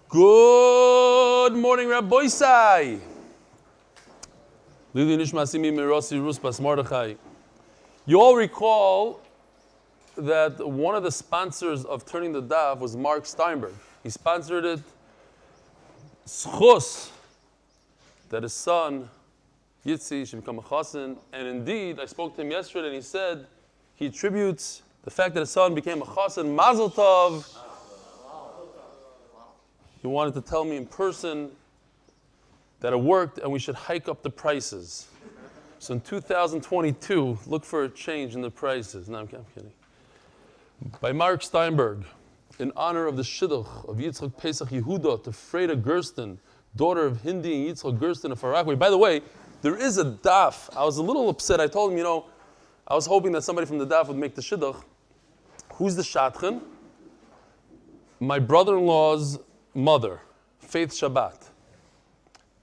Good morning, Rabbi Sai. You all recall that one of the sponsors of Turning the Daf was Mark Steinberg. He sponsored it, Schus, that his son, Yitzchak, should become a chassan. And indeed, I spoke to him yesterday and he said he attributes the fact that his son became a chassan, Mazel Tov. He wanted to tell me in person that it worked and we should hike up the prices. So in 2022, look for a change in the prices. No, I'm kidding. By Mark Steinberg, in honor of the sidach of Yitzchak pesach yehuda to Fradia Gersten, daughter of Hindi and Yitzchak Gersten of Rockaway. By the way, there is a daf. I was a little upset. I told him, I was hoping that somebody from the daf would make the sidach. Who's the shadchan? My brother-in-law's mother, Faith Shabbat.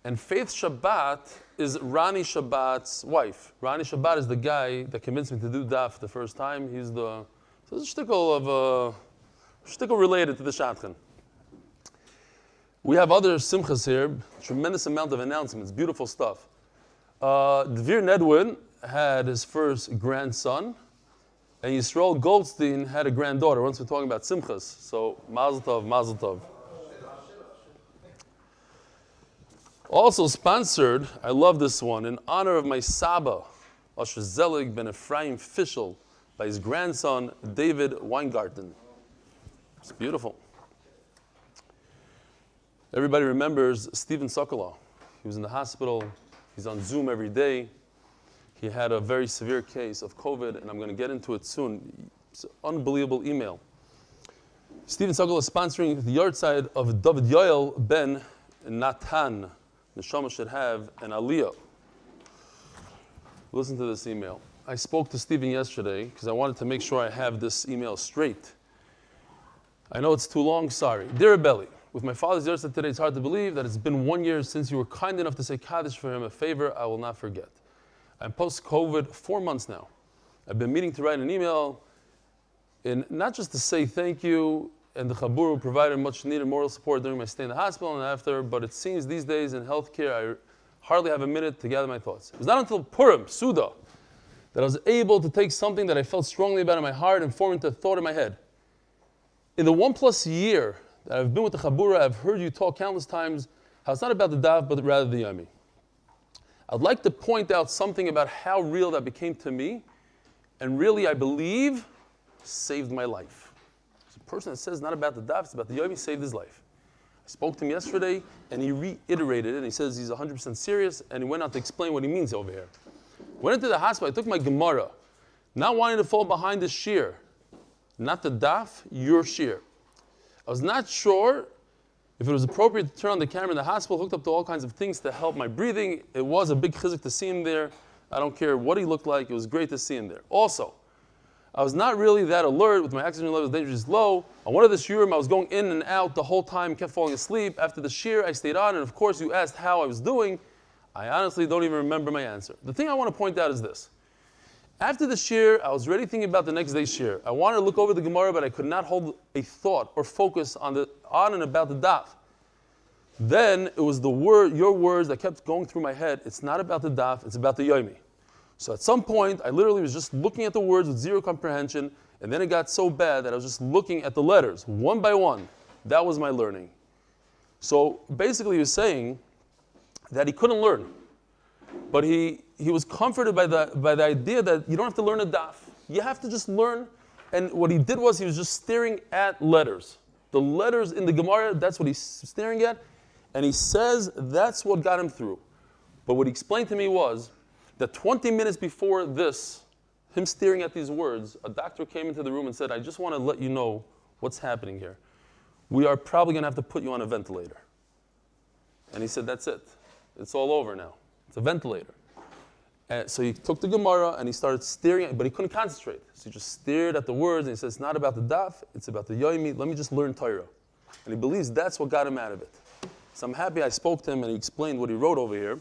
And Faith Shabbat is Rani Shabbat's wife. Rani Shabbat is the guy that convinced me to do daf the first time. He's the shtickle related to the shadchan. We have other simchas here, tremendous amount of announcements, beautiful stuff. Dvir Nedwin had his first grandson, and Yisrael Goldstein had a granddaughter. Once we're talking about simchas, so mazel tov, mazel tov. Also sponsored, I love this one, in honor of My Sabba, Zelig ben Ephraim Fischel, by his grandson, David Weingarten. It's beautiful. Everybody remembers Stephen Sokolow. He was in the hospital. He's on Zoom every day. He had a very severe case of COVID, and I'm going to get into it soon. It's an unbelievable email. Stephen Sokolow is sponsoring the Yartzeit of Dovid Yoel ben Natan. Neshama should have an aliyah. Listen to this email. I spoke to Stephen yesterday because I wanted to make sure I have this email straight. I know it's too long, sorry. Dear Belly, with my father's Yartzeit today, it's hard to believe that it's been 1 year since you were kind enough to say hakodesh for him, a favor I will not forget. I'm post-COVID 4 months now. I've been meaning to write an email, and not just to say thank you, and the Chabur provided much needed moral support during my stay in the hospital and after, but it seems these days in healthcare I hardly have a minute to gather my thoughts. It was not until Purim, Suda, that I was able to take something that I felt strongly about in my heart and form into a thought in my head. In the 1+ year that I've been with the Chabura, I've heard you talk countless times how it's not about the Daf, but rather the Yomi. I'd like to point out something about how real that became to me, and really, I believe, saved my life. A person that says not about the daf, it's about the Yomi, saved his life. I spoke to him yesterday, and he reiterated it, and he says he's 100% serious, and he went on to explain what he means over here. Went into the hospital, I took my Gemara, not wanting to fall behind the shear, not the daf, your shear. I was not sure if it was appropriate to turn on the camera in the hospital, hooked up to all kinds of things to help my breathing. It was a big chizuk to see him there. I don't care what he looked like, it was great to see him there. Also, I was not really that alert with my oxygen levels dangerously low. On one of the shiurim, I was going in and out the whole time, kept falling asleep. After the shiur, I stayed on, and of course you asked how I was doing. I honestly don't even remember my answer. The thing I want to point out is this. After the shiur, I was already thinking about the next day's shiur. I wanted to look over the Gemara, but I could not hold a thought or focus on and about the daf. Then it was your words that kept going through my head. It's not about the daf, it's about the Yomi. So at some point, I literally was just looking at the words with zero comprehension, and then it got so bad that I was just looking at the letters, one by one. That was my learning. So basically he was saying that he couldn't learn, but he was comforted by the idea that you don't have to learn a daf. You have to just learn. And what he did was he was just staring at letters. The letters in the Gemara, that's what he's staring at. And he says that's what got him through. But what he explained to me was that 20 minutes before this, him staring at these words, a doctor came into the room and said, I just want to let you know what's happening here. We are probably going to have to put you on a ventilator. And he said, that's it. It's all over now. It's a ventilator. And so he took the Gemara and he started staring at it, but he couldn't concentrate. So he just stared at the words and he said, it's not about the daf, it's about the Yomi. Let me just learn Torah. And he believes that's what got him out of it. So I'm happy I spoke to him and he explained what he wrote over here.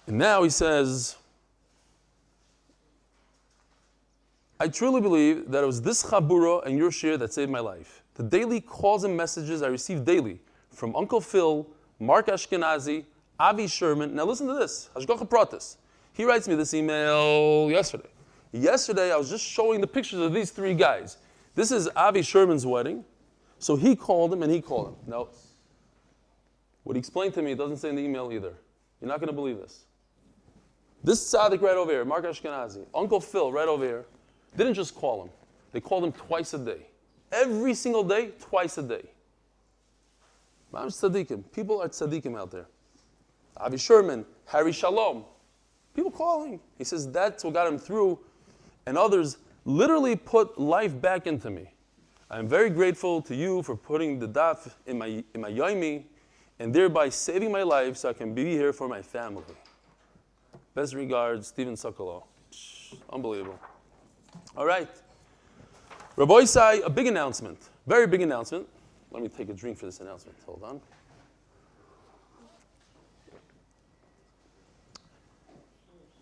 And now he says, I truly believe that it was this chabura and your shir that saved my life. the daily calls and messages I receive daily from Uncle Phil, Mark Ashkenazi, Avi Sherman. Now listen to this. Hashgacha Pratis. He writes me this email yesterday. Yesterday, I was just showing the pictures of these three guys. This is Avi Sherman's wedding. So he called him and he called him. Now, what he explained to me, it doesn't say in the email either. You're not going to believe this. This tzaddik right over here, Mark Ashkenazi, Uncle Phil right over here, didn't just call him. They called him twice a day. Every single day, twice a day. Ma'am tzaddikim. People are tzaddikim out there. Avi Sherman, Harry Shalom. People calling. He says that's what got him through. And others literally put life back into me. I'm very grateful to you for putting the daf in my Yomi and thereby saving my life so I can be here for my family. Best regards, Stephen Sokolow. Unbelievable. All right. Rabbi Isai, a big announcement. Very big announcement. Let me take a drink for this announcement. Hold on.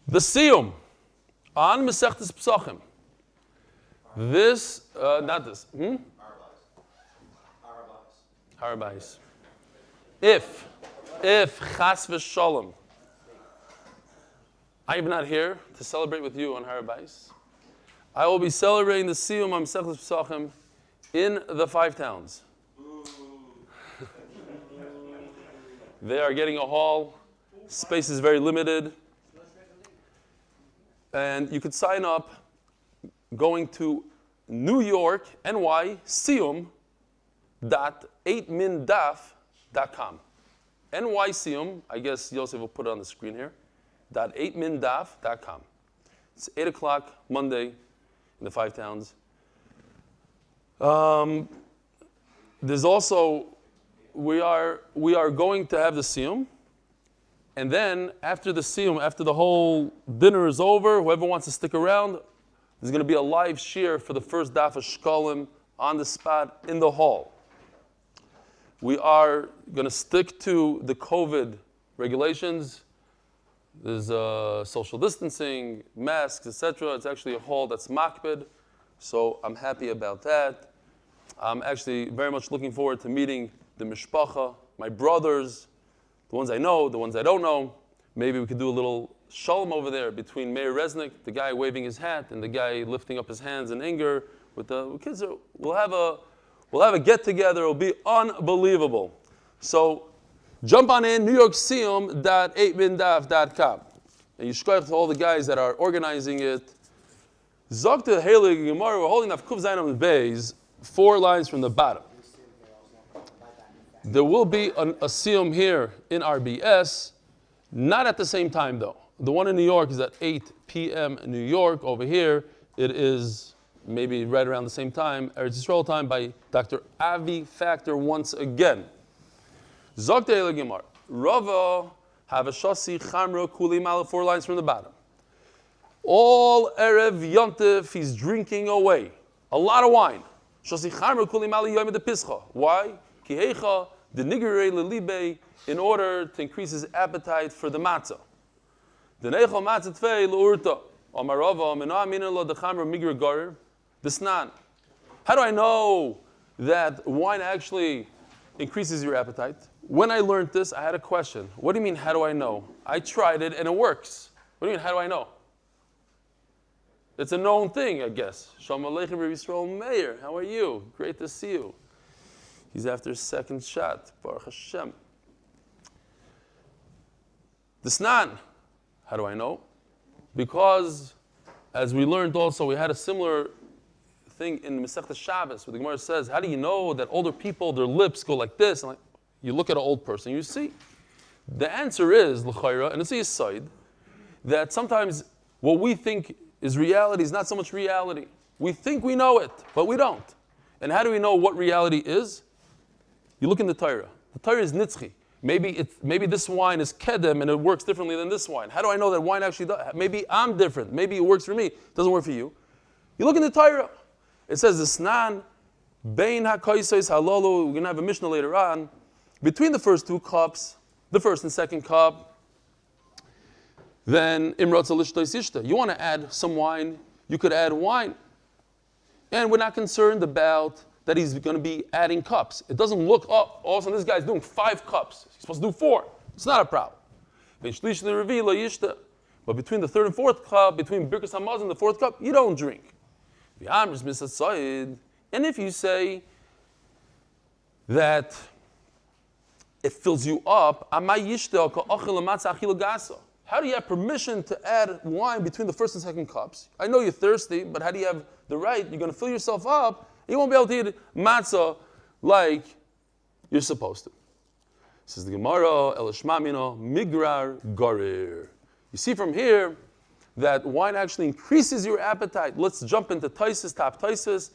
The Siyum on Masechtas Pesachim. This, not this. Harabais. If Chas v'Shalom, I am not here to celebrate with you on Harabais, I will be celebrating the Siyum on Masechtas Pesachim in the 5 towns. They are getting a hall. Space is very limited. And you could sign up going to New York, NY, Siyum.8mindaf.com. NY Siyum, I guess Yosef will put it on the screen here, .8mindaf.com. It's 8 o'clock Monday in the 5 towns. There's also, we are going to have the Siyum. And then after the Siyum, after the whole dinner is over, whoever wants to stick around, there's going to be a live shir for the first daf of Shkolim on the spot in the hall. We are going to stick to the COVID regulations. There's social distancing, masks, etc. It's actually a hall that's makbid, so I'm happy about that. I'm actually very much looking forward to meeting the mishpacha, my brothers, the ones I know, the ones I don't know. Maybe we could do a little shalom over there between Meir Resnick, the guy waving his hat, and the guy lifting up his hands in anger. With the kids, we'll have a get together. It'll be unbelievable. So jump on in, NewYorkSiyum.8mindaf.com. And you shkoyach to all the guys that are organizing it. Zog to Heilig Gemara, we're holding Daf Amud Beis, 4 lines from the bottom. There will be a Siyum here in RBS, not at the same time though. The one in New York is at 8 p.m. in New York. Over here, it is maybe right around the same time, Eretz Yisrael time, by Dr. Avi Factor once again. Zog Tehillim Gemara. Rava Havashasi Chamra Kuli Mala, 4 lines from the bottom. All Erev Yontif, he's drinking away a lot of wine. Shasi Chamra Kuli Mala Yomi Pesachim. Why? Kihecha the nigere lelibe, in order to increase his appetite for the matzah. The neichel matzah tvei leurta. Amarava menamina lo dechamra migre garer. The snan. How do I know that wine actually increases your appetite? When I learned this, I had a question. What do you mean, how do I know? I tried it and it works. What do you mean, how do I know? It's a known thing, I guess. Shalom Aleichem Rabbi Yisrael Meir. How are you? Great to see you. He's after his second shot. Baruch Hashem. The snan. How do I know? Because, as we learned also, we had a similar thing in Masechta Shabbos, where the Gemara says, how do you know that older people, their lips go like this? And you look at an old person, you see. The answer is, l'chayra, and it's a side, that sometimes what we think is reality is not so much reality. We think we know it, but we don't. And how do we know what reality is? You look in the Torah. The Torah is nitzchi. Maybe this wine is kedem and it works differently than this wine. How do I know that wine actually does? Maybe I'm different. Maybe it works for me. It doesn't work for you. You look in the Torah. It says the snan, bein hakoisais halolu. We're going to have a Mishnah later on. Between the first 2 cups, the first and second cup, then imrotza lishtois ishta. You want to add some wine, you could add wine. And we're not concerned about that he's going to be adding cups. It doesn't look up. All of a sudden, this guy's doing 5 cups. He's supposed to do 4. It's not a problem. But between the 3rd and 4th cup, between Birkas Hamazon and the 4th cup, you don't drink. And if you say that it fills you up, how do you have permission to add wine between the 1st and 2nd cups? I know you're thirsty, but how do you have the right? You're going to fill yourself up, and you won't be able to eat matzah like you're supposed to. Says the Gemara, El Shmamino, Migrar Garir. You see from here that wine actually increases your appetite. Let's jump into Taisus, top Taisus.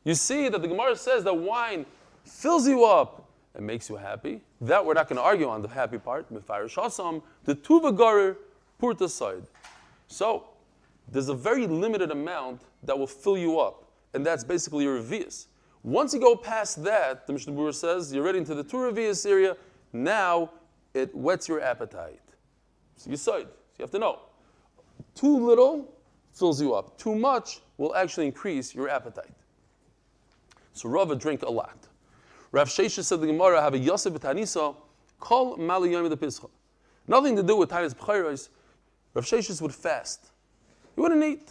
You see that the Gemara says that wine fills you up and makes you happy. That we're not going to argue on the happy part. The Tuva Garir Purta side. So there's a very limited amount that will fill you up, and that's basically your revius. Once you go past that, the Mishnah Berurah says, you're ready into the 2 revius area, now it whets your appetite. So you decide. So you have to know. Too little fills you up. Too much will actually increase your appetite. So Rava drink a lot. Rav Sheshes said the Gemara, have a Yosef b'tanisa, kol mali yomi the pesach. Nothing to do with Tanis B'chayros. Rav Sheshes would fast. He wouldn't eat.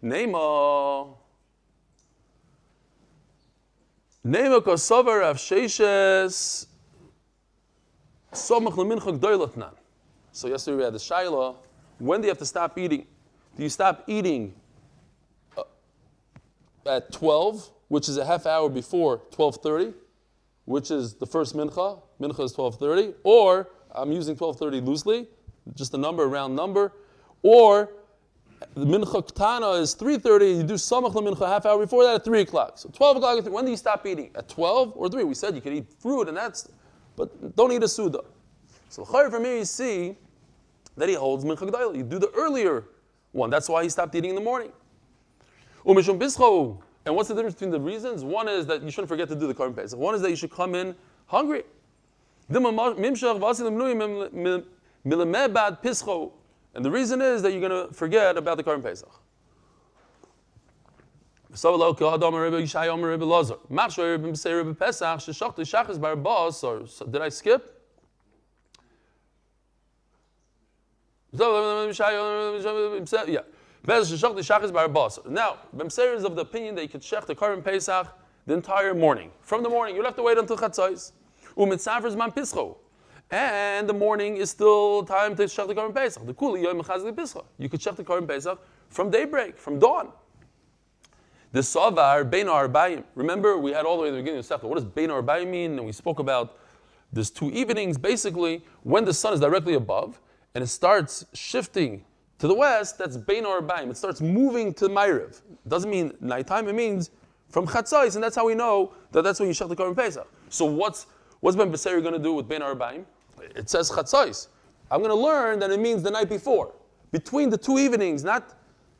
Neima kosover Rav Sheshes somach lemincha gdoilatnan. So yesterday we had the Shaila. When do you have to stop eating? Do you stop eating at 12, which is a half hour before 12:30, which is the first mincha? Mincha is 12:30, or I'm using 12:30 loosely, just a number, a round number, or the mincha ktana is 3:30. You do samach lemincha half hour before that at 3 o'clock. So 12 o'clock. When do you stop eating? At 12 or 3? We said you could eat fruit, and but don't eat a suda. So from here you see that he holds mincha g'dayla. You do the earlier one. That's why he stopped eating in the morning. And what's the difference between the reasons? One is that you shouldn't forget to do the Korban Pesach. One is that you should come in hungry. And the reason is that you're going to forget about the Korban Pesach. Did I skip? Yeah. Now, Bemseir is of the opinion that you could shech the Korban Pesach the entire morning. From the morning, you'll have to wait until Chatzos. And the morning is still time to shech the Korban Pesach. The Kuli Yom Chazli Pischa. You could shech the Korban Pesach from daybreak, from dawn. The Savar Bein Arbayim. Remember, we had all the way at the beginning of the Sefta. What does Bein Arbayim mean? And we spoke about there's 2 evenings. Basically, when the sun is directly above and it starts shifting to the west, that's Bein Arbayim. It starts moving to Ma'ariv. It doesn't mean nighttime. It means from Chatzos, and that's how we know that that's when you shech the Korban Pesach. So what's Ben Beseir going to do with Bein Arbayim? It says Chatzos. I'm going to learn that it means the night before. Between the 2 evenings, not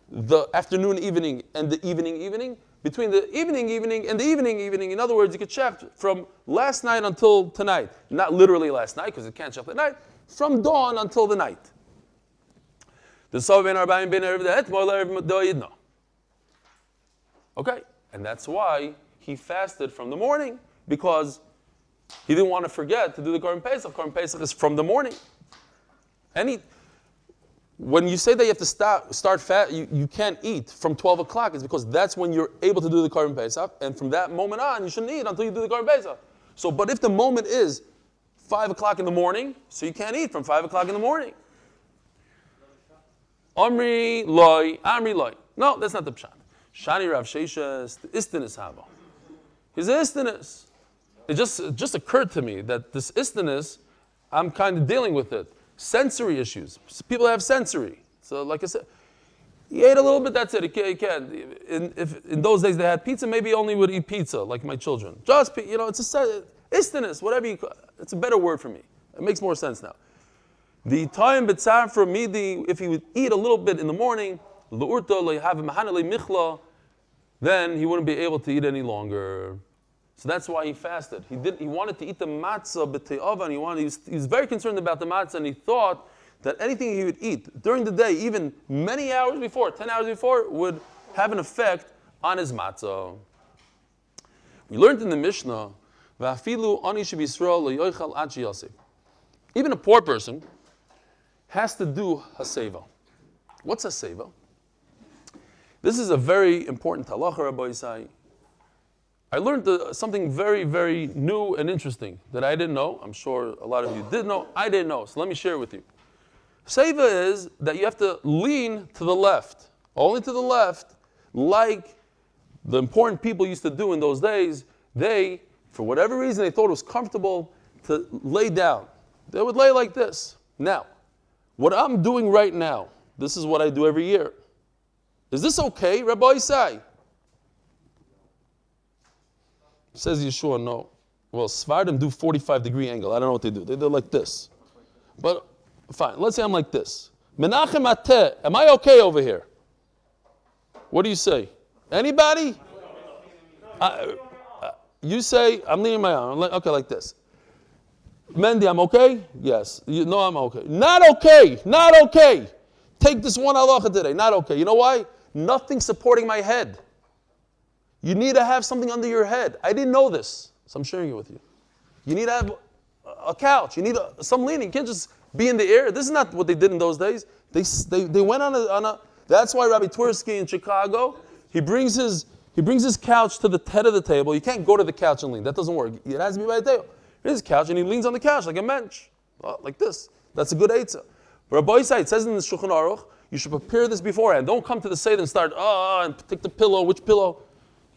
the afternoon evening and the evening. Between the evening and the evening. In other words, you could check from last night until tonight. Not literally last night, because it can't check the night. From dawn until the night. Okay, and that's why he fasted from the morning, because he didn't want to forget to do the Korban Pesach. Korban Pesach is from the morning. When you say that you have to start fast, you can't eat from 12 o'clock, it's because that's when you're able to do the Korban Pesach, and from that moment on, you shouldn't eat until you do the Korban Pesach. So, but if the moment is 5 o'clock in the morning, so you can't eat from 5 o'clock in the morning. Amri loy. No, that's not the pshat. Shani Rav Sheshes, the istanis hava. His istanis. It just occurred to me that this istanis, I'm kind of dealing with it. Sensory issues. People have sensory. So like I said, he ate a little bit, that's it. He can't. If in those days they had pizza, maybe he only would eat pizza, like my children. Just, it's a istanis, whatever you call it. It's a better word for me. It makes more sense now. The time b'tzar for midi, if he would eat a little bit in the morning, then he wouldn't be able to eat any longer. So that's why he fasted. He wanted to eat the matzah b'te'ava, and he was very concerned about the matzah, and he thought that anything he would eat during the day, even many hours before, 10 hours before, would have an effect on his matzah. We learned in the Mishnah, even a poor person has to do haseva. What's haseva? This is a very important halacha, Rabbi Isai. I learned something very, very new and interesting that I didn't know. I'm sure a lot of you did know. I didn't know, so let me share it with you. Haseva is that you have to lean to the left, only to the left, like the important people used to do in those days. They, for whatever reason, they thought it was comfortable to lay down. They would lay like this. Now, what I'm doing right now, this is what I do every year. Is this okay, Rabbi Isai? Says Yeshua, no. Well, Svardim do 45-degree angle. I don't know what they do. They do like this. But fine, let's say I'm like this. Menachem ateh, am I okay over here? What do you say? Anybody? You say, I'm leaning my arm. Okay, like this. Mendy, I'm okay? Yes. You know I'm okay. Not okay. Not okay. Take this one halacha today. Not okay. You know why? Nothing supporting my head. You need to have something under your head. I didn't know this, so I'm sharing it with you. You need to have a couch. You need some leaning. You can't just be in the air. This is not what they did in those days. They went on a. That's why Rabbi Twersky in Chicago, he brings his couch to the head of the table. You can't go to the couch and lean. That doesn't work. It has to be by the table. His couch, and he leans on the couch like a mensch, like this. That's a good eitzah. Rabbi Isai, it says in the Shulchan Aruch, you should prepare this beforehand. Don't come to the Seder and start, and take the pillow. Which pillow?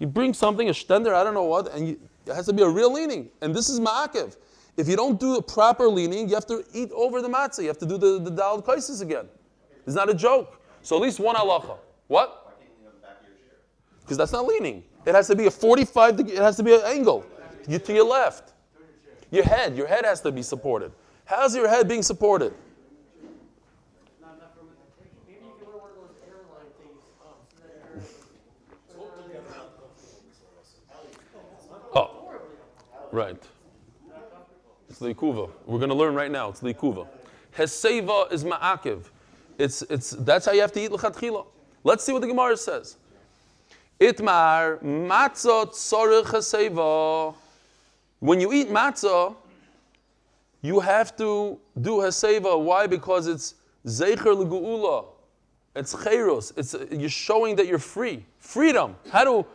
You bring something, a stender, I don't know what, and it has to be a real leaning. And this is ma'akev. If you don't do a proper leaning, you have to eat over the matzah. You have to do the daled kaisis again. It's not a joke. So at least one halacha. What? Because that's not leaning. It has to be a 45 degree, it has to be an angle. To your left. Your head has to be supported. How's your head being supported? Oh, right. It's likuva. We're going to learn right now. It's likuva. Heseva is ma'akiv. That's how you have to eat l'chatchila. Let's see what the Gemara says. Itmar matzah tzorich heseva. When you eat matzah, you have to do haseva. Why? Because it's zeicher l'geula. It's cheiros. You're showing that you're free. Freedom. How do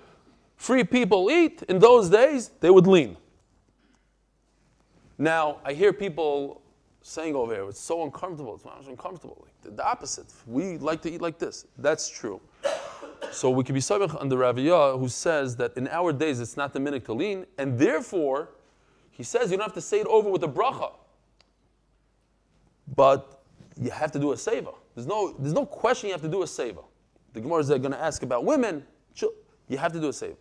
free people eat? In those days, they would lean. Now, I hear people saying over here, it's so uncomfortable. It's uncomfortable. Like the opposite. We like to eat like this. That's true. So we can be sabach under Raviyah, who says that in our days it's not the minhag to lean, and therefore he says you don't have to say it over with a brocha, but you have to do a seva. There's no question you have to do a seva. The Gemara is going to ask about women. You have to do a seva.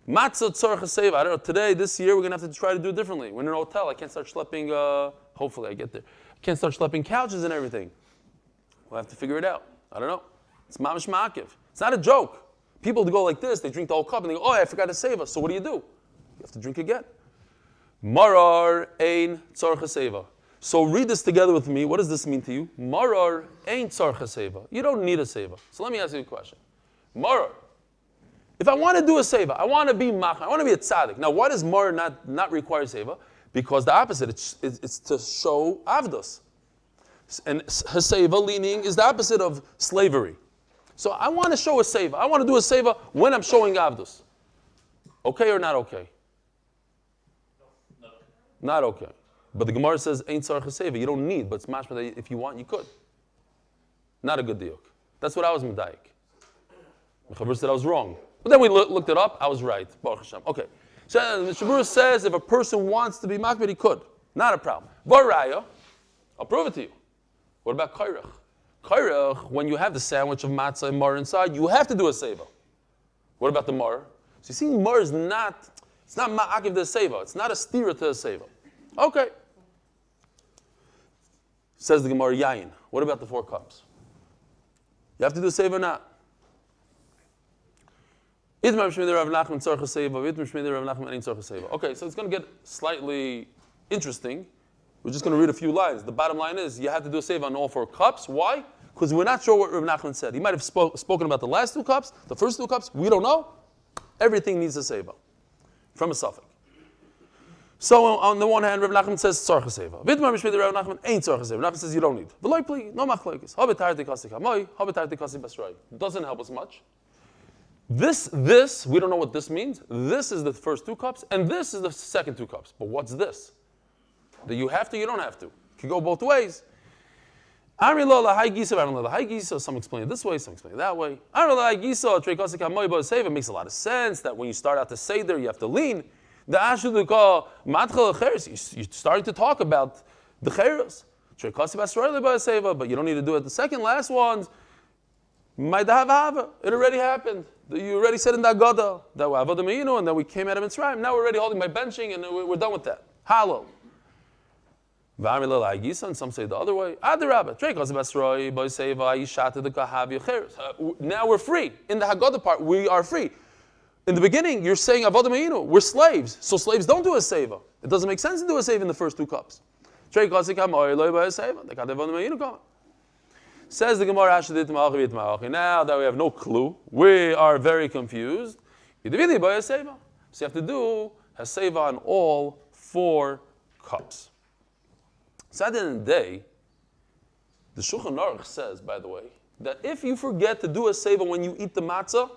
Matzah tzorch seva. I don't know. Today, this year, we're going to have to try to do it differently. We're in an hotel. I can't start schlepping. Hopefully, I get there. I can't start schlepping couches and everything. We'll have to figure it out. I don't know. It's mamish ma'akiv. It's not a joke. People go like this, they drink the whole cup, and they go, oh, I forgot to save us. So what do? You have to drink again. Marar ein tzarcha seva. So read this together with me. What does this mean to you? Marar ein tzarcha seva. You don't need a seva. So let me ask you a question. Marar. If I want to do a seva, I want to be mach, I want to be a tzaddik. Now, why does marar not require seva? Because the opposite, it's to show avodas. And haseva, leaning, is the opposite of slavery. So I want to show a seva. I want to do a seva when I'm showing avodas. Okay or not okay? No. Not okay. But the Gemara says, ain't tzarcha seva. You don't need, but it's mashma that if you want, you could. Not a good diuk. That's what I was medayik. The Chaver said I was wrong. But then we looked it up, I was right. Baruch Hashem. Okay. So the Shabur says if a person wants to be makbid, he could. Not a problem. Baraya, I'll prove it to you. What about kairach? Kairach, when you have the sandwich of matzah and mar inside, you have to do a seva. What about the mar? So you see, mar is it's not ma'akiv the seva. It's not a stira to the seva. Okay. Says the Gemara, yayin. What about the 4 cups? You have to do a seva or not? Okay, so it's going to get slightly interesting. We're just going to read a few lines. The bottom line is you have to do a seva on all 4 cups. Why? Because we're not sure what Rav Nachman said. He might have spoken about the last 2 cups, the first 2 cups. We don't know. Everything needs a seva from a suffix. So on the one hand, Rav Nachman says tzarcha seva. Vidmar mishmei Rav Nachman ain't tzarcha seva. Rav Nachman says you don't need. V'loi pli, no machlokes. Habetarti kasi kamoi, habetarti kasi basroi. Doesn't help us much. This, we don't know what this means. This is the first 2 cups, and this is the second 2 cups. But what's this? That you have to, you don't have to. It can go both ways. Some explain it this way, some explain it that way. It makes a lot of sense that when you start out to Seder, you have to lean. You're starting to talk about the cheros. But you don't need to do it. The second, last ones, it already happened. You already said in the Agoda that we avodas, and then we came out of Mitzrayim. Now we're already holding by benching, and we're done with that. Halal. And some say the other way. Now we're free. In the Haggadah part, we are free. In the beginning, you're saying avodas, we're slaves. So slaves don't do a seva. It doesn't make sense to do a seva in the first 2 cups. Says the Gemara, now that we have no clue, we are very confused. So you have to do a seva on all 4 cups. So at the end of the day, the Shulchan Aruch says, by the way, that if you forget to do a seva when you eat the matzah,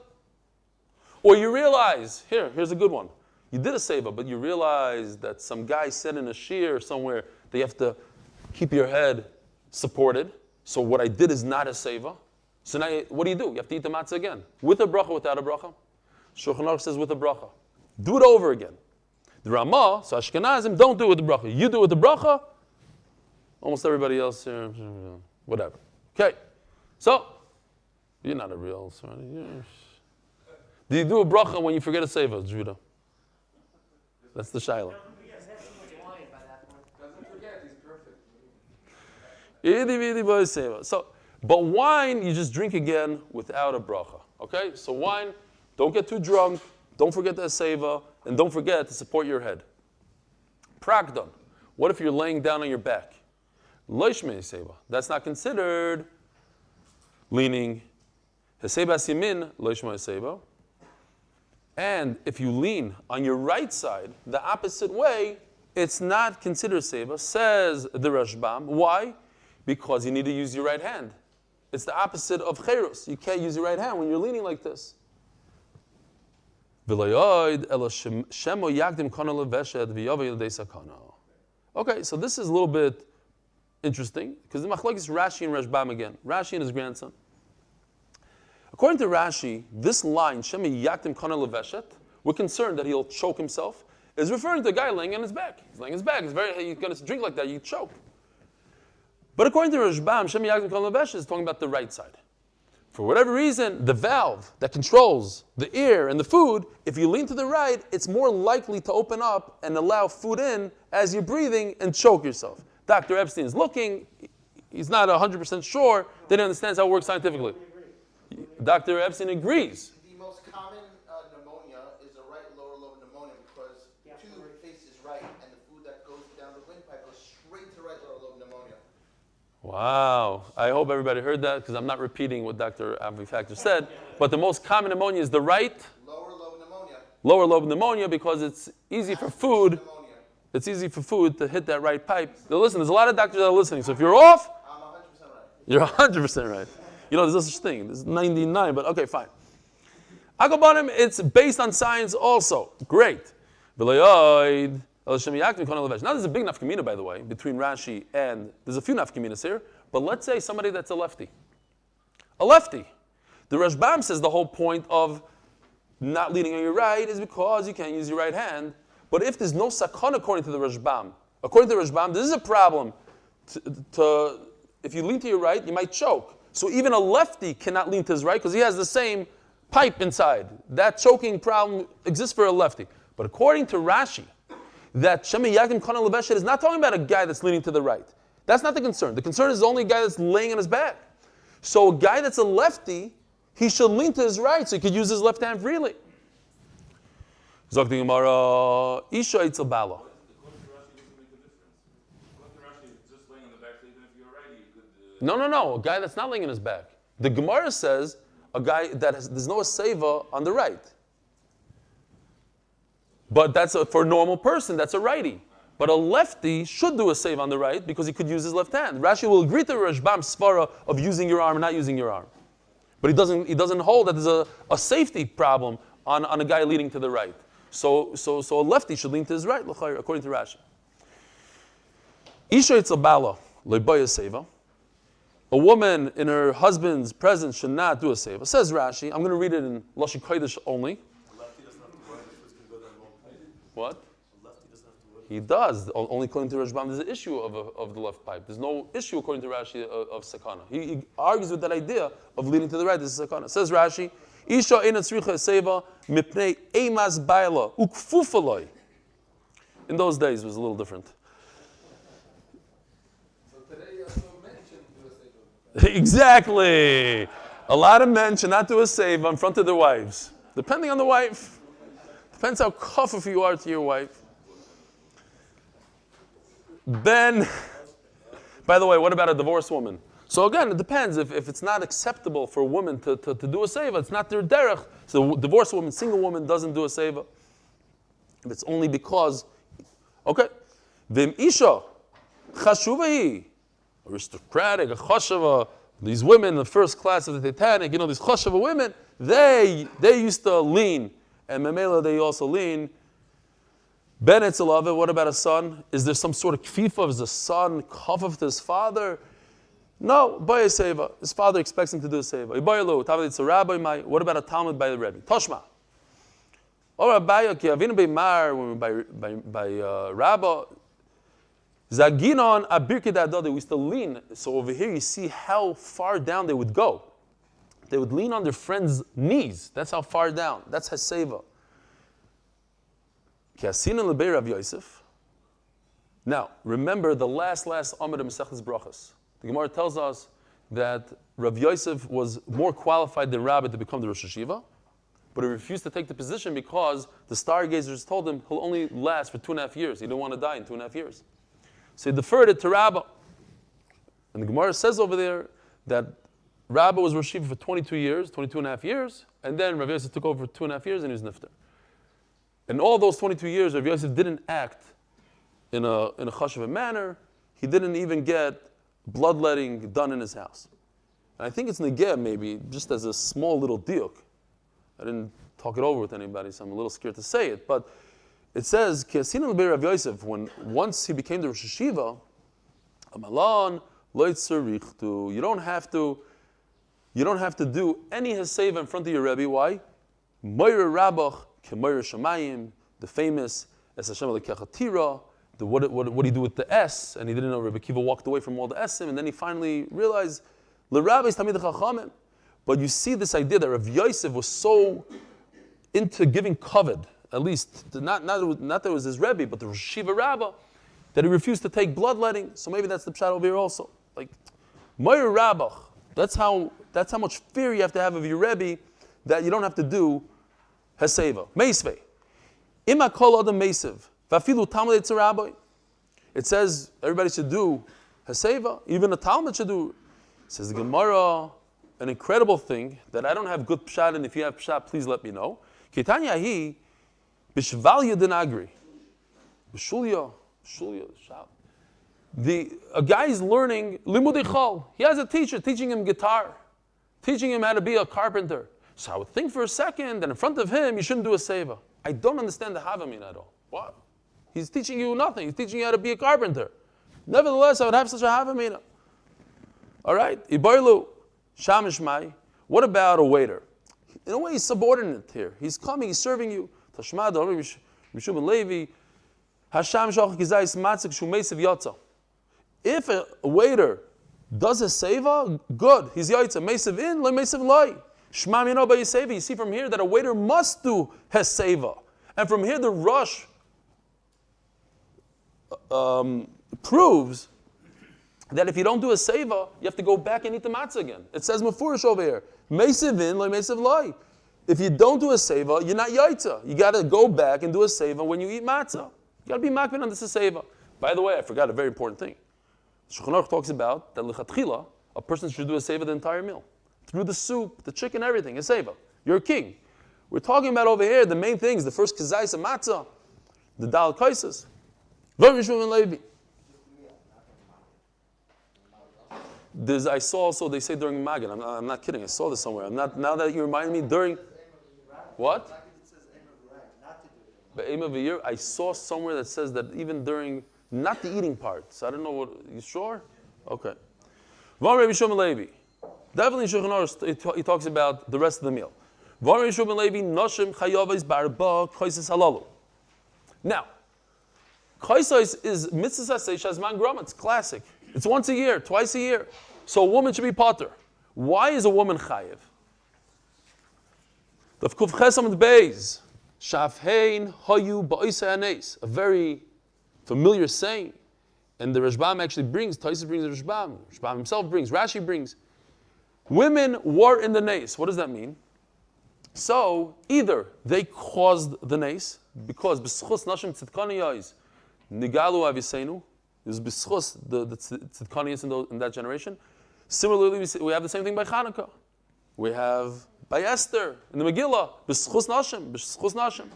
or you realize, here's a good one. You did a seva, but you realize that some guy said in a shiur somewhere that you have to keep your head supported. So what I did is not a seva. So now what do? You have to eat the matzah again. With a bracha, without a bracha? Shulchan Aruch says with a bracha. Do it over again. The Ramah, so Ashkenazim, don't do it with the bracha. You do it with the bracha. Almost everybody else here, whatever. Okay, so you're not a real. Do you do a bracha when you forget a seva, Judah? That's the shaila. Doesn't forget, he's perfect. So, but wine you just drink again without a bracha. Okay, so wine, don't get too drunk, don't forget the seva, and don't forget to support your head. Prakdon. What if you're laying down on your back? Loishmei seva. That's not considered leaning. Hesebas yamin loishmei seva. And if you lean on your right side, the opposite way, it's not considered seva, says the Rashbam. Why? Because you need to use your right hand. It's the opposite of cheros. You can't use your right hand when you're leaning like this. Okay, so this is a little bit interesting, because the machlokes is Rashi and Rashbam again. Rashi and his grandson. According to Rashi, this line, Shema Yaktim Kana Leveshet, we're concerned that he'll choke himself, is referring to a guy laying on his back. He's laying on his back. He's going to drink like that, you choke. But according to Rashbam, Shema Yaktim Kana Leveshet is talking about the right side. For whatever reason, the valve that controls the ear and the food, if you lean to the right, it's more likely to open up and allow food in as you're breathing and choke yourself. Dr. Epstein is looking. He's not 100% sure. They don't understand how it works scientifically. Dr. Epstein agrees. The most common pneumonia is a right lower lobe pneumonia because 2 faces right and the food that goes down the windpipe goes straight to right lower lobe pneumonia. Wow. I hope everybody heard that because I'm not repeating what Dr. Abifactor said. But the most common pneumonia is the right lower lobe pneumonia. Lower lobe pneumonia because it's easy for food. Pneumonia. It's easy for food to hit that right pipe. Now listen, there's a lot of doctors that are listening. So if you're off, I'm 100% right. You're 100% right. You know, there's no such thing. There's 99, but okay, fine. Agobanim, it's based on science also. Great. Now there's a big nafkamina, by the way, between Rashi and, there's a few nafkaminas here, but let's say somebody that's a lefty. A lefty. The Rashbam says the whole point of not leaning on your right is because you can't use your right hand. But if there's no sakon according to the Rashbam, this is a problem. If you lean to your right, you might choke. So even a lefty cannot lean to his right because he has the same pipe inside. That choking problem exists for a lefty. But according to Rashi, that Shema Yakim Kana Leveshet is not talking about a guy that's leaning to the right. That's not the concern. The concern is only a guy that's laying on his back. So a guy that's a lefty, he should lean to his right so he could use his left hand freely. Zog the Gemara, Isha Eitzel Bala. No. A guy that's not laying on his back. The Gemara says a guy there's no seva on the right. But for a normal person, that's a righty. But a lefty should do a save on the right because he could use his left hand. Rashi will agree to Rashbam's svara of using your arm and not using your arm. But he doesn't hold that there's a safety problem on a guy leaning to the right. So a lefty should lean to his right, according to Rashi. Isha itzabala leibaya seva. A woman in her husband's presence should not do a seva. Says Rashi, I'm going to read it in Lashon Kodesh only. What? He does. Only according to Rashbam, there's an issue of the left pipe. There's no issue according to Rashi of sakana. He argues with that idea of leaning to the right. This is sakana. Says Rashi, Isha eina tzricha seva mipnei eimas baila ukfufaloi. In those days, it was a little different. So today you also mentioned do a seva. Exactly. A lot of men should not do a seva in front of their wives. Depending on the wife. Depends how kafuf you are to your wife. Then, by the way, what about a divorced woman? So again, it depends. If it's not acceptable for a woman to do a seva, it's not their derech. So divorced woman, single woman doesn't do a seva. If it's only because, okay. Vim isha, chashuvahi, aristocratic, a chashava, these women, the first class of the Titanic, these chashava women, they used to lean. And memela, they also lean. Ben Etzelav, what about a son? Is there some sort of kfifa? Is the son kafaf to his father? No, by a seva. His father expects him to do a seva. What about a Talmud by the Rebbe? Toshma. Or Abaya ki avinu by Rabba. Zaginon abirke dadod. We used to lean. So over here you see how far down they would go. They would lean on their friend's knees. That's how far down. That's haseva. Now, remember the last Amud Mesechus Brochas. The Gemara tells us that Rav Yosef was more qualified than Rabbi to become the Rosh Hashiva, but he refused to take the position because the stargazers told him he'll only last for 2.5 years. He didn't want to die in 2.5 years. So he deferred it to Rabbi. And the Gemara says over there that Rabbi was Rosh Hashiva for 22.5 years, and then Rav Yosef took over for 2.5 years and he was Nifter. In all those 22 years, Rav Yosef didn't act in a chashuva manner. He didn't even get bloodletting done in his house. And I think it's negeh maybe, just as a small little diuk. I didn't talk it over with anybody, so I'm a little scared to say it. But it says, Kiasina l'bei Rav Yosef, once he became the Rosh Hashiva, Amalan lo tzarichtu. You don't have to do any haseva in front of your Rebbe. Why? Moira Rabach. The famous Es Hashem Lekechatira, what do you do with the S? And he didn't know. Rabbi Kiva walked away from all the Esim, and then he finally realized L'Rabbi is Tamid Chachamim. But you see this idea that Rav Yosef was so into giving kavod, at least not that it was his Rebbe, but the Rosh Hashiva Rabbah, that he refused to take bloodletting. So maybe that's the pshat over here also. Like Moir Rabach. That's how much fear you have to have of your Rebbe that you don't have to do Haseva. Meisvei. Ima kol adam meisev. Vafilu Talmud etzaraboi. It says everybody should do Haseva. Even a Talmud should do. It says the Gemara, an incredible thing that I don't have good pshat, and if you have pshat, please let me know. Ketanya hi b'shval yedinagri. B'shulya shal. A guy is learning limudei chol. He has a teacher teaching him guitar, teaching him how to be a carpenter. So I would think for a second that in front of him you shouldn't do a seva. I don't understand the Havamina at all. What? He's teaching you nothing. He's teaching you how to be a carpenter. Nevertheless, I would have such a Havamina. All right? Iboilu, Shamishmai. What about a waiter? In a way, he's subordinate here. He's coming, he's serving you. Tashmad, Mishum and Levi. Hasham Shach Gizais Matzik Shumeisiv Yotza. If a waiter does a seva, good. He's Yaitza. Meisiv in, le Meisiv loi. Shma mino ba yiseva. You see from here that a waiter must do heseva. And from here the Rosh proves that if you don't do a seva, you have to go back and eat the matzah again. It says mafurish over here. Meisiv in, le Meisiv loi. If you don't do a seva, you're not yaitza. You got to go back and do a seva when you eat matzah. You got to be makbid on this seva. By the way, I forgot a very important thing. Shulchan Aruch talks about that lechatchila, a person should do a seva the entire meal. Through the soup, the chicken, everything, a seva. You're a king. We're talking about over here the main things, the first kazais and matzah, the dal kaises. I saw also, they say during Maggid, I'm not kidding, I saw this somewhere. Now that you remind me, during, what? But Aim of a year, I saw somewhere that says that even during, not the eating part, so I don't know what, you sure? Okay. Definitely Shulchan Aruch, he talks about the rest of the meal. Now, kaisais is mitzvah shazman grama. It's classic. It's once a year, twice a year. So a woman should be potter. Why is a woman chayiv? Daf Amud Beis, shafhein hayu ba'isa hanes. A very familiar saying, and the Rashbam actually brings. Taisus brings the Rashbam. Rashbam himself brings. Rashi brings. Women were in the nace. What does that mean? So either they caused the nace because b'schus nashim tzidkaniyos nigalu aviseinu. There's b'schus the tzidkaniyos in that generation. Similarly, we have the same thing by Chanukah. We have by Esther in the Megillah b'schus nashim.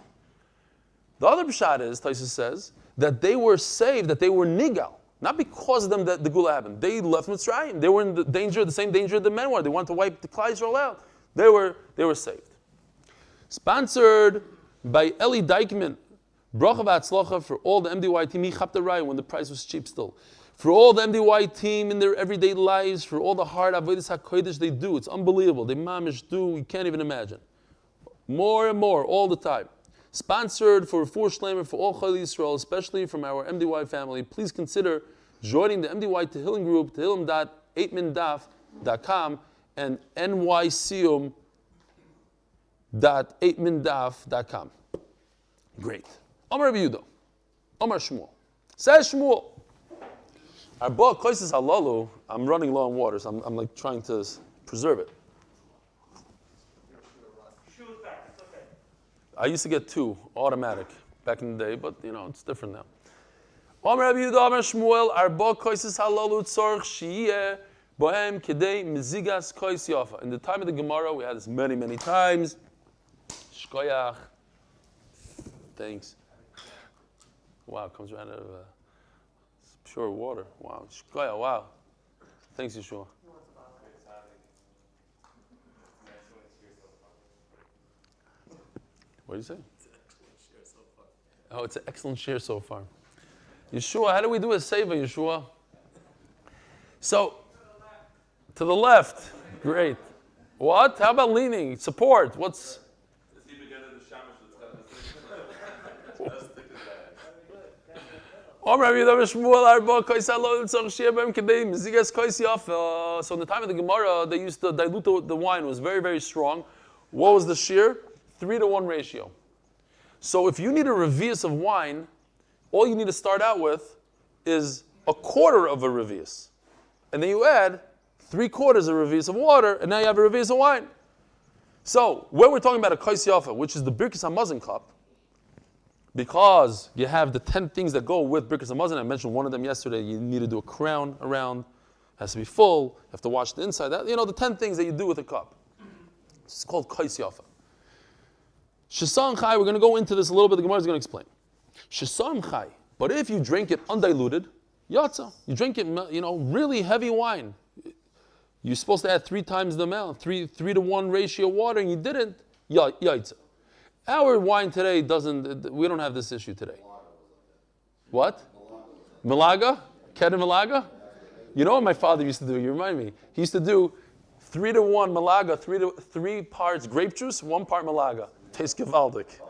The other pshat is Taisus says that they were saved, that they were nigal, not because of them that the gula happened. They left Mitzrayim. They were in the same danger the men were. They wanted to wipe the Klal Yisrael out. They were saved. Sponsored by Eli Dykman, Brocha vehatzlacha for all the MDY team. He chapped the raya when the price was cheap still. For all the MDY team in their everyday lives, for all the hard avodas hakodesh they do. It's unbelievable. They mamish do, you can't even imagine. More and more, all the time. Sponsored for Shleimer for all Chayil Yisrael, especially from our MDY family. Please consider joining the MDY Tehillim group, tehillim.8mindaf.com and nyciyum.8mindaf.com. Great. Omar Yehuda. Omar Shmuel. Says Shmuel. Our book, Koises Halalu, I'm running low on water, so I'm like trying to preserve it. I used to get 2 automatic back in the day, but it's different now. Omar Yehuda, Omar Shmuel, our book, Koises Halalu, Tzorch Shiyeh, Bohem Kedei Mizigas Kois Yafa. In the time of the Gemara, we had this many, many times. Shkoyach. Thanks. Wow, it comes right out of pure water. Wow. Shkoyach, wow. Thanks, Yeshua. What do you say? Oh, it's an excellent share so far. Yeshua, how do we do a seva, Yeshua? So, to the left. Great. What? How about leaning? Support. What's... So in the time of the Gemara, they used to dilute the wine. It was very, very strong. What was the shear? 3-to-1 ratio. So if you need a revius of wine, all you need to start out with is 1/4 of a revius. And then you add 3/4 of a revius of water, and now you have a revius of wine. So when we're talking about a kais yafa, which is the birkas hamazon cup, because you have the 10 things that go with birkas hamazon, I mentioned one of them yesterday. You need to do a crown around, it has to be full, you have to wash the inside. The 10 things that you do with a cup. It's called kais yafa. Shesam chai, we're going to go into this a little bit. The Gemara is going to explain. Shesam chai, but if you drink it undiluted, yatsa, you drink it, really heavy wine. You're supposed to add 3 times the amount, 3-to-1 ratio water, and you didn't, yaitza. Our wine today we don't have this issue today. What? Malaga? Kedem Malaga? You know what my father used to do? You remind me. He used to do 3-to-1 Malaga, 3 parts grape juice, 1 part Malaga. Tastes gewaldig.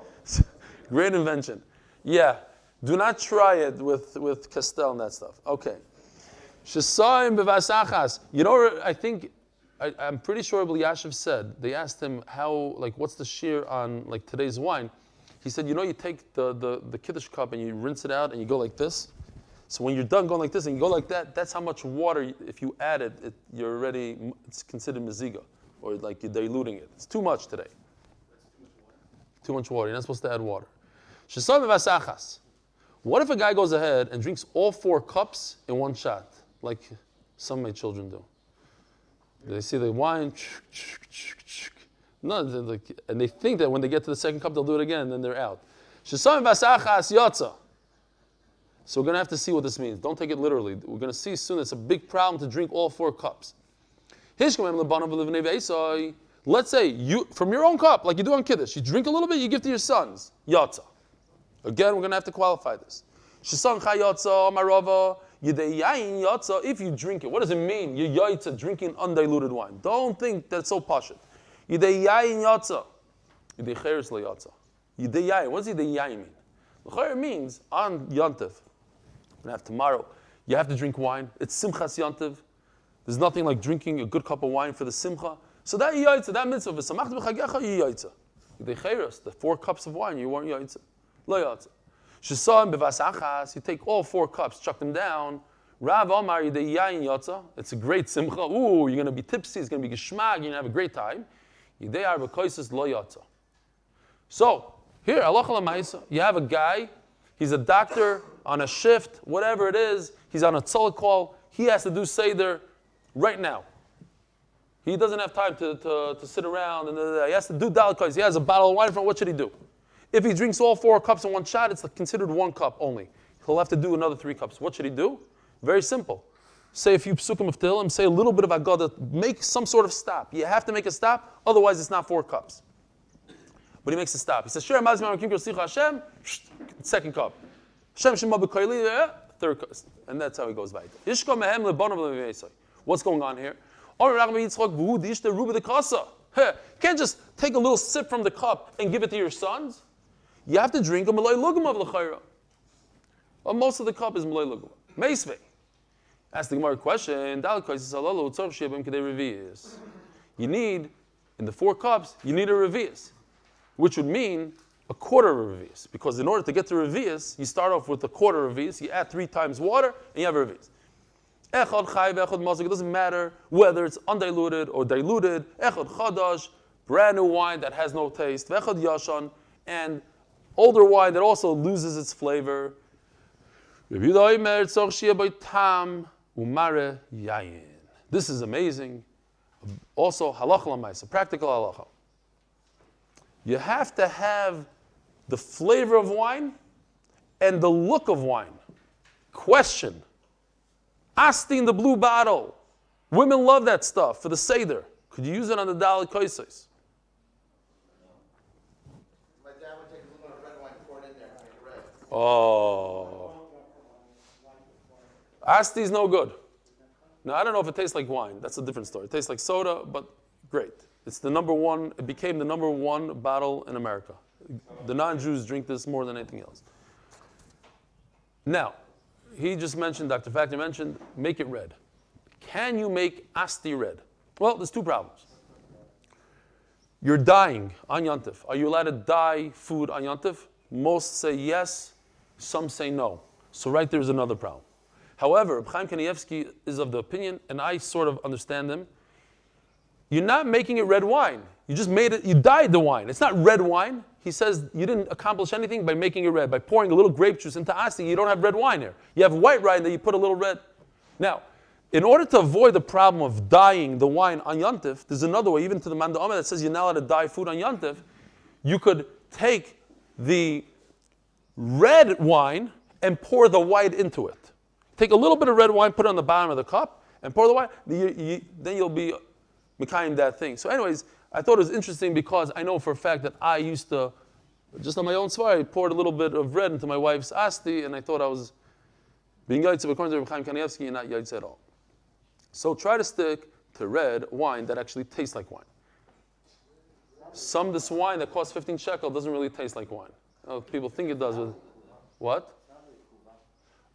Great invention. Yeah. Do not try it with Castell and that stuff. Okay. Shesayim bevasachas. I'm pretty sure Rabbi Yashiv said, they asked him what's the shear on today's wine. He said, you take the Kiddush cup and you rinse it out and you go like this. So when you're done going like this and you go like that, that's how much water, if you add it, it's considered meziga, or you're diluting it. It's too much today. Too much water. You're not supposed to add water. Shesayim bevasachas. What if a guy goes ahead and drinks all 4 cups in one shot, like some of my children do? They see the wine. No, and they think that when they get to the second cup, they'll do it again, and then they're out. Shesam vasachas yotza. So we're going to have to see what this means. Don't take it literally. We're going to see soon it's a big problem to drink all 4 cups. Let's say you, from your own cup, like you do on Kiddush, you drink a little bit, you give to your sons. Yotza. Again, we're going to have to qualify this. If you drink it, what does it mean? You're yaitza, drinking undiluted wine. Don't think that's so pashut. Yidei yayin yotza. Yidei cheres lo yotza. Yidei yayin. What does yidei yayin mean? L'chayr means on Yontiv. We're going to have tomorrow. You have to drink wine. It's simchas Yontiv. There's nothing like drinking a good cup of wine for the simcha. So that yaitza, that mitzvah, v'samach b'chagecha yaitza. Yidei cheres, the 4 cups of wine, you weren't yaitza. Lo yotza. Shesam b'vasachas, you take all 4 cups, chuck them down. Rav Omar yidei yayin yotza. It's a great simcha. Ooh, you're going to be tipsy. It's going to be geshmag. You're going to have a great time. Yidei arba koises lo yotza. So here, halacha l'maisa, you have a guy. He's a doctor on a shift, whatever it is. He's on a tzolek call. He has to do seder right now. He doesn't have time to sit around and he has to do dalakos. He has a bottle of wine in front. What should he do? If he drinks all 4 cups in one shot, it's considered 1 cup only. He'll have to do another 3 cups. What should he do? Very simple. Say a few psukim of Tehillim, say a little bit of Haggadah, make some sort of stop. You have to make a stop, otherwise it's not 4 cups. But he makes a stop. He says, Shir Mazman Kim Kir Hashem, 2nd cup. Shem Shema B'Koili, 3rd cup. And that's how he goes by. What's going on here? You can't just take a little sip from the cup and give it to your sons. You have to drink a malay lugum of l'chayra. Well, most of the cup is malay lugum. Meisvei. Ask the Gemara a question. You need, in the 4 cups, you need a revius, which would mean a quarter of a revius. Because in order to get to revius, you start off with a quarter of revius, you add 3 times water, and you have a revius. Echad chai, echad mazik, it doesn't matter whether it's undiluted or diluted. Echad chadash, brand new wine that has no taste. Echad yashan, and older wine that also loses its flavor. This is amazing. Also, halacha l'maisa, practical halacha. You have to have the flavor of wine and the look of wine. Question. Asti in the blue bottle. Women love that stuff for the seder. Could you use it on the dalit koisos? My dad would take a little bit of red wine, pour it in there, and make it red. Oh. Asti's no good. Now, I don't know if it tastes like wine. That's a different story. It tastes like soda, but great. It's the number 1, it became the number 1 bottle in America. The non-Jews drink this more than anything else. Now, he just mentioned, Dr. Factor mentioned, make it red. Can you make asti red? Well, there's 2 problems. You're dying on Yontif. Are you allowed to dye food on Yontif? Most say yes, some say no. So right there's another problem. However, Chaim Kanievsky is of the opinion, and I sort of understand him, you're not making it red wine. You just made it, you dyed the wine. It's not red wine. He says you didn't accomplish anything by making it red. By pouring a little grape juice into asti, you don't have red wine here. You have white wine that you put a little red. Now, in order to avoid the problem of dyeing the wine on Yontif, there's another way, even to the Manda Omer that says you're not allowed to dye food on Yontif. You could take the red wine and pour the white into it. Take a little bit of red wine, put it on the bottom of the cup, and pour the wine. Then you'll be mekayim that thing. So anyways, I thought it was interesting because I know for a fact that I used to, just on my own svar, I poured a little bit of red into my wife's asti, and I thought I was being yaitz according to Reb Chaim Kanievsky and not yaitz at all. So try to stick to red wine that actually tastes like wine. Some of this wine that costs 15 shekel doesn't really taste like wine. People think it does. What?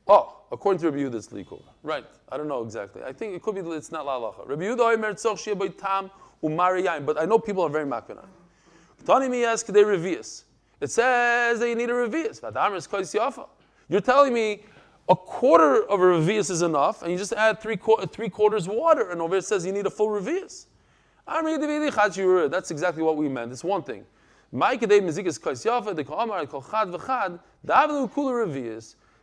Oh, according to Rabbi Yehuda, it's likul. Right. I don't know exactly. I think it could be that it's not la halacha. Rabbi Yehuda oimer tzorch sheyeh bo tam umari yain. But I know people are very makpid on it. Tani mi yes kedei revius. It says that you need a revius. V'adamar is kois yafa. You're telling me a quarter of a revius is enough, and you just add 3/4 water, and over it says you need a full revius. That's exactly what we meant. It's one thing.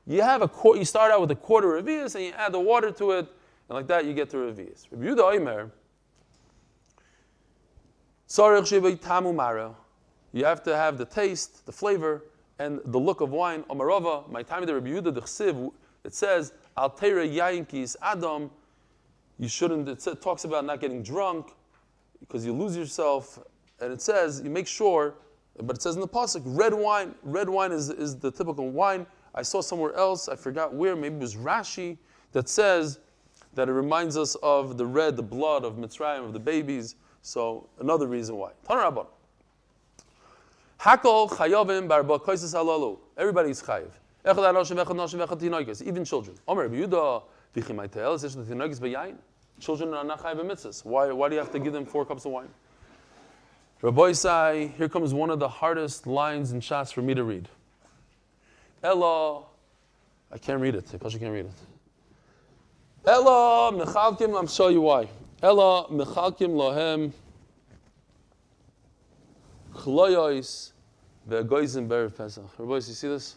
You have you start out with a quarter revius, and you add the water to it, and like that you get to revius. Rabbi Yehuda Omer, You have to have the taste, the flavor, and the look of wine. Omarova, my time the Rabbi Yehuda the Chsiv, it says, Al Teira Yayin Kis Adam. You shouldn't. It talks about not getting drunk because you lose yourself, and it says you make sure. But it says in the pasuk, red wine. Red wine is the typical wine. I saw somewhere else, I forgot where. Maybe it was Rashi that says that it reminds us of the blood of Mitzrayim, of the babies. So another reason why. Tanarabban. Hakol chayovim barba koises halalu. Everybody's chayiv. Echad anoshim, echad noshim, echad tinoikos. Even children. Omer Yehuda v'chimaitel is the tinoikos b'yayin. Children are not chayiv b'mitzvahs. Why do you have to give them 4 cups of wine? Rabbi Isai, here comes one of the hardest lines in Shas for me to read. Ella, I can't read it. I can't read it. Ella mechalkim, I'll show you why. Ella mechalkim lohem chloyois ve'goizim berev pesach. Rabbi, you see this?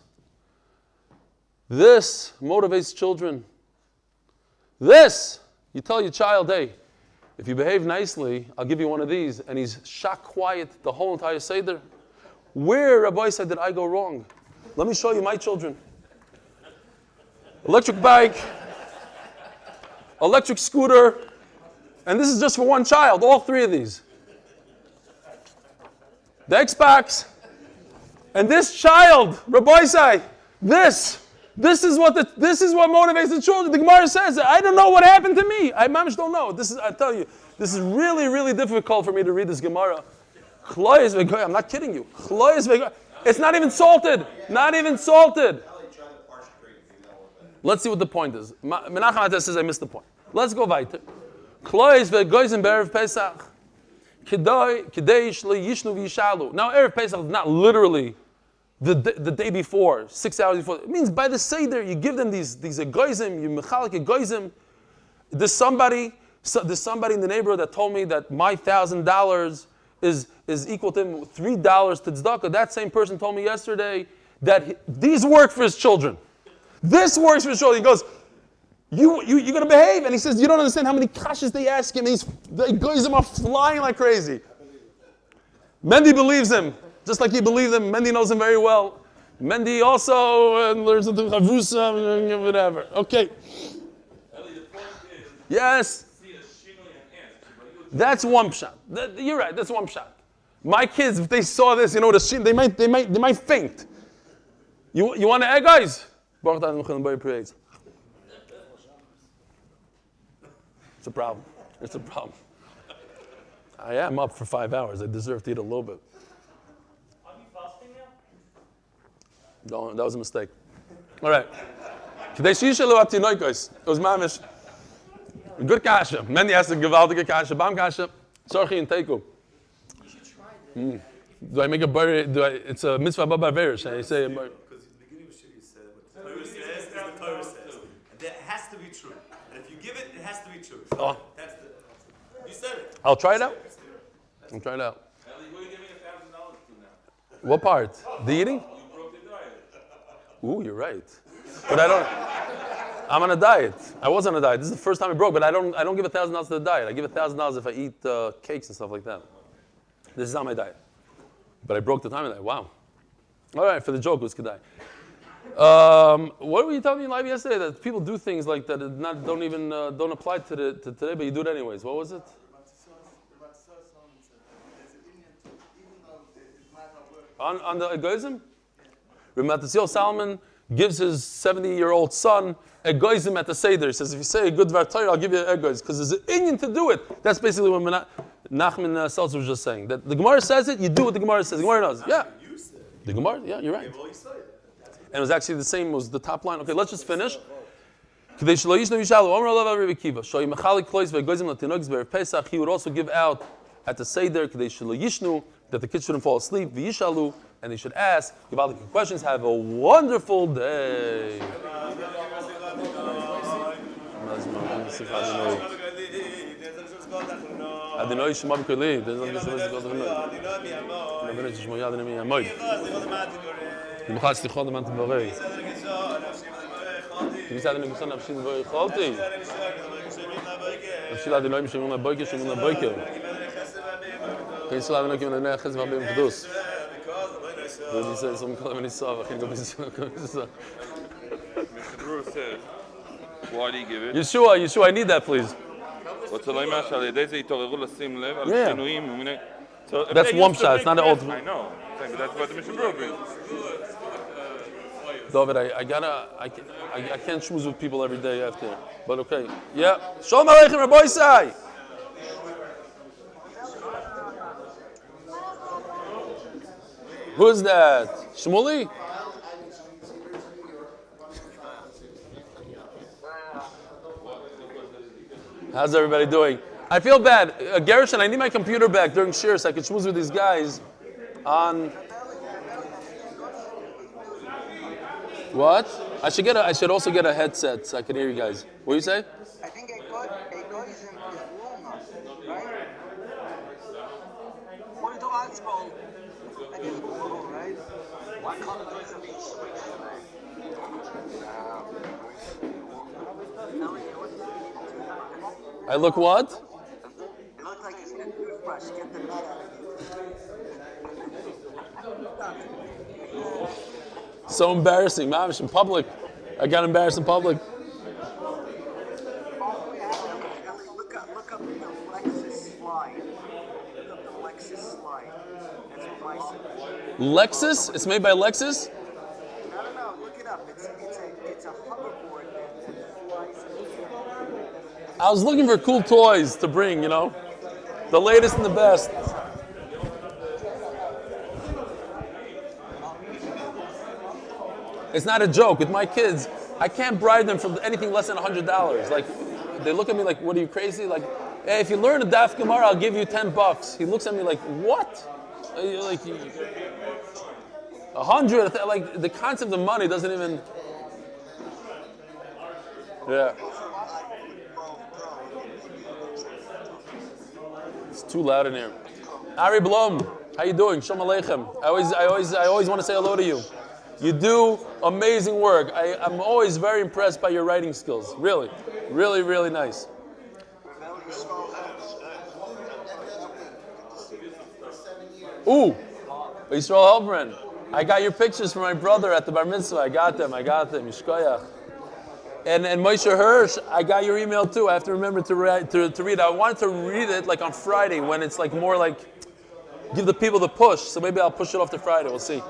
This motivates children. This, you tell your child, hey, if you behave nicely, I'll give you one of these. And he's shock quiet the whole entire Seder. Where, Rabbi said, did I go wrong? Let me show you my children. Electric bike, electric scooter, and this is just for one child, all 3 of these. The Xbox, and this child, Rabbi said, this is what motivates the children. The Gemara says, I don't know what happened to me. I don't know. I tell you, this is really, really difficult for me to read this Gemara. I'm not kidding you. It's not even salted. Not even salted. Let's see what the point is. Menachem says I missed the point. Let's go weiter. Now, Erev Pesach is not literally the day before, 6 hours before. It means by the Seder, you give them these egoizim, you mechalik egoizim. There's somebody in the neighborhood that told me that my $1,000 is equal to $3 to tzedakah. That same person told me yesterday that these work for his children. This works for his children. He goes, you're going to behave. And he says, you don't understand how many kashas they ask him. The egoizim are flying like crazy. Mendy believes him. Just like he believed him, Mendy knows him very well. Mendy also learns the chavusa, whatever. Okay. Yes. That's one pshat. You're right. That's one pshat. My kids, if they saw this, they might faint. You want to egg, guys? It's a problem. It's a problem. I am up for 5 hours. I deserve to eat a little bit. Are you fasting now? No, that was a mistake. All right. It was mamish. Good kasha. Many has to gewaltige kasha. Bam kasha. Sorchi and teiku. You should try that. Do I make a burger? It's a mitzvah baba verish. I say a burger. Because in the beginning of Shir you said what the Torah says is the Torah says. And that has to be true. And if you give it, it has to be true. Oh. You said it. I'll try it out. I'll try it out. Who are you giving $1,000 to now? What part? The eating? You broke the diet. Ooh, you're right. But I'm on a diet. I was on a diet. This is the first time I broke, but I don't give $1,000 to the diet. I give $1,000 if I eat cakes and stuff like that. This is not my diet. But I broke the time of that. Wow. All right, for the joke, it was kedai. What were you telling me live yesterday? That people do things like that don't apply to today, but you do it anyways. What was it? On the egoism? Rematasio Salman gives his 70-year-old son egoism at the Seder. He says, if you say a good Vartayr, I'll give you egoism. Because there's an Indian to do it. That's basically what Nachman Seltzer was just saying. That the Gemara says it, you do what the Gemara says. The Gemara knows. Yeah. The Gemara, yeah, you're right. And it was actually the same, was the top line. Okay, let's just finish. He would also give out at the Seder that the kids shouldn't fall asleep, and they should ask questions. Have a wonderful day. Can you still have an argument in the nechaz about being pedus? When he says, "I'm calling My Sabba," I can't go Mishnah Brewer says, why do you give it? Yeshua, I need that, please. רוצה לומר שעל ידי זה יתעוררו לשים לב על Yeah. שינויים ומיני... So if That's they one used to shot, it's make not an mess, ultimate. I know, but that's what the Mishnah Brewer brings. Dovid, I can't schmooze with people every day after. But okay. Yeah. Shalom Aleichem, Rabbi Isai. Who's that? Shmuli? How's everybody doing? I feel bad. Gersten, I need my computer back during shir so I can schmooze with these guys on... What? I should also get a headset so I can hear you guys. What do you say? I think a god is walnut, right? What do I call? I guess walnut, right? What color does it mean? I look what? It looks like it's a toothbrush. Get the nut out. So embarrassing, mamish, in public. I got embarrassed in public. Look up the Lexus slide. Look up the Lexus slide. That's what I said. Lexus? It's made by Lexus? No. Look it up. It's a hoverboard that flies. I was looking for cool toys to bring, you know? The latest and the best. It's not a joke. With my kids, I can't bribe them for anything less than $100. Like, they look at me like, what are you, crazy? Like, hey, if you learn a Daf Gemara, I'll give you $10. He looks at me like, what? Like, 100, like, the concept of money doesn't even... Yeah. It's too loud in here. Ari Blom, how you doing? Shalom Aleichem. I always want to say hello to you. You do amazing work. I'm always very impressed by your writing skills. Really, really, really nice. Ooh, Yisrael Helbren. I got your pictures for my brother at the bar mitzvah. I got them. Yishkoyach. And Moshe Hirsch, I got your email too. I have to remember to read. I wanted to read it like on Friday when it's like more like give the people the push. So maybe I'll push it off to Friday. We'll see.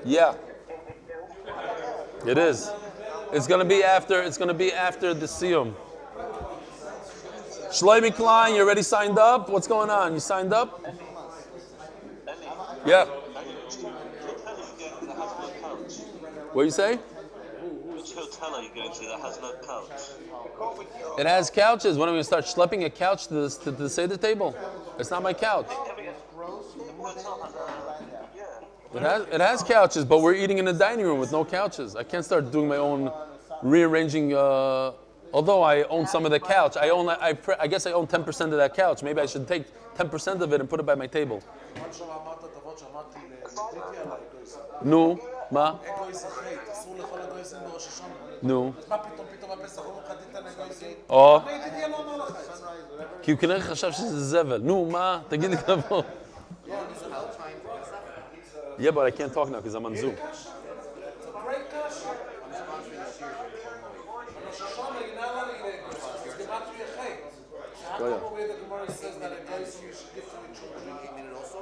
Yeah, it is. It's gonna be after the Siyum. Shlomi Klein, you already signed up? What's going on? You signed up? Yeah. What do you say? Which hotel are you going to that has no couch? It has couches. When are we gonna start schlepping a couch to the Seder table? It's not my couch. It has couches, but we're eating in the dining room with no couches. I can't start doing my own rearranging. Although I own some of the couch, I guess I own 10% of that couch. Maybe I should take 10% of it and put it by my table. No, ma. No. Oh. כי הוא כנראה חשב שזה זבל. נו, מה? תגיד לי תבוא. Yeah, but I can't talk now because I'm on Zoom.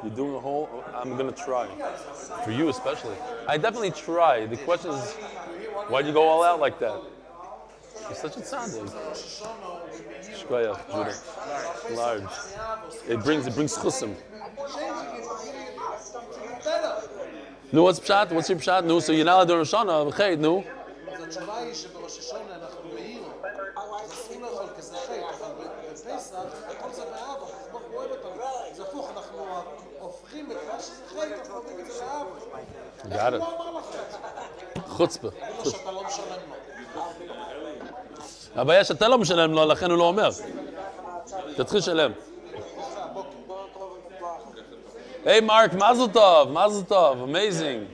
You're doing a whole... I'm going to try. For you especially. I definitely try. The question is, why'd you go all out like that? You're such a tzaddik. Shkoyach, Judah. Large. It brings chusim. No, what's pshat? What's your pshat? No, so you're not allowed to Rosh Hashanah. Hey, no. Got it. Chutzpah. הבעיה שאתה לא משלם לו, לכן הוא לא אומר. תתחיל לשלם. Hey Mark, Mazel Tov, amazing.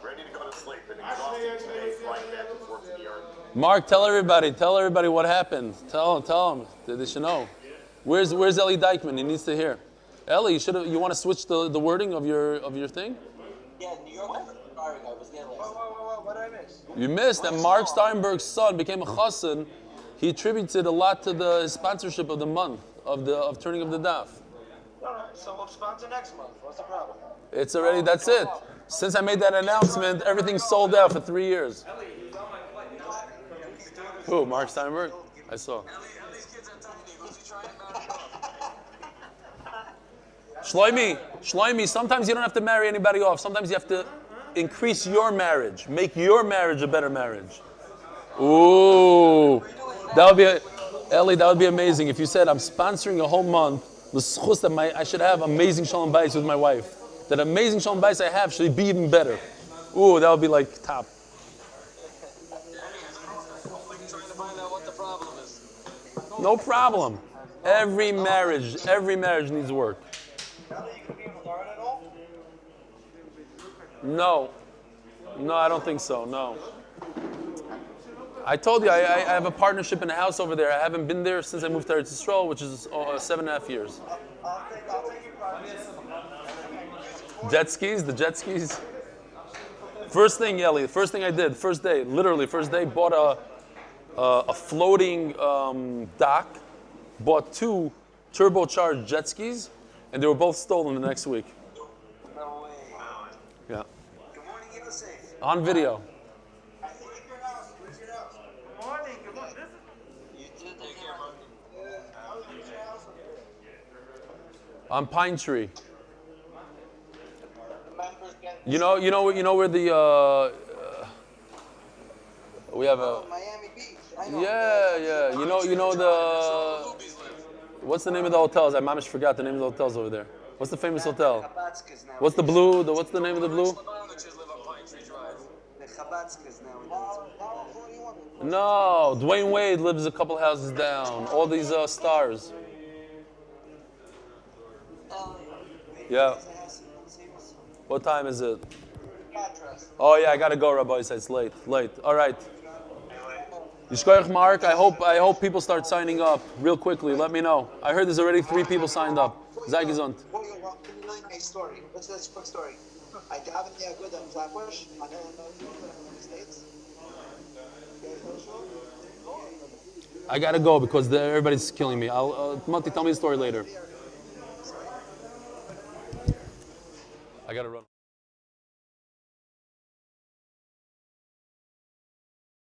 Ready to go to sleep and exhausted today, flying back and forth to Yartzeit. Mark, tell everybody what happened. Tell them. They should know. Where's Eli Dykman? He needs to hear. Eli, you want to switch the wording of your thing? Yeah, New York. Sorry, I was there last night. What did I miss? You missed that Mark Steinberg's son became a chassan. He attributed a lot to the sponsorship of the month of turning of the daf. Alright, so we'll sponsor next month. What's the problem? It's already, that's it. Since I made that announcement, everything's sold out for 3 years. Who, Mark Steinberg? I saw. Shloimi, sometimes you don't have to marry anybody off. Sometimes you have to increase your marriage. Make your marriage a better marriage. Ooh. Eli, that would be amazing if you said, I'm sponsoring a whole month. The schus that I should have amazing shalom bayis with my wife. That amazing shalom bayis I have should be even better. Ooh, that would be like top. No problem. Every marriage needs work. No, I don't think so. No. I told you I have a partnership in a house over there. I haven't been there since I moved to Eretz Yisrael, which is 7.5 years. Jet skis, the jet skis. First thing, Eli, first thing I did, first day, bought a floating dock, bought 2 turbocharged jet skis, and they were both stolen the next week. No way. Yeah. Good morning, Yosef. On video. On Pine Tree. You know where the we have a Miami Beach. I know. yeah. You know the what's the name of the hotels? I mamish forgot the name of the hotels over there. What's the famous hotel? What's the blue? What's the name of the blue? The Chabatskas nowadays. No, Dwayne Wade lives a couple houses down. All these stars. Yeah. What time is it? Oh yeah, I gotta go, Rabbi. It's late. All right. Yishkoyach Mark. I hope people start signing up real quickly. Let me know. I heard there's already 3 people signed up. Sei gesund. A story. What's this quick story? I davened the Aguda in Flatbush. I don't know in the States. I gotta go because everybody's killing me. Monty, tell me the story later. I gotta run.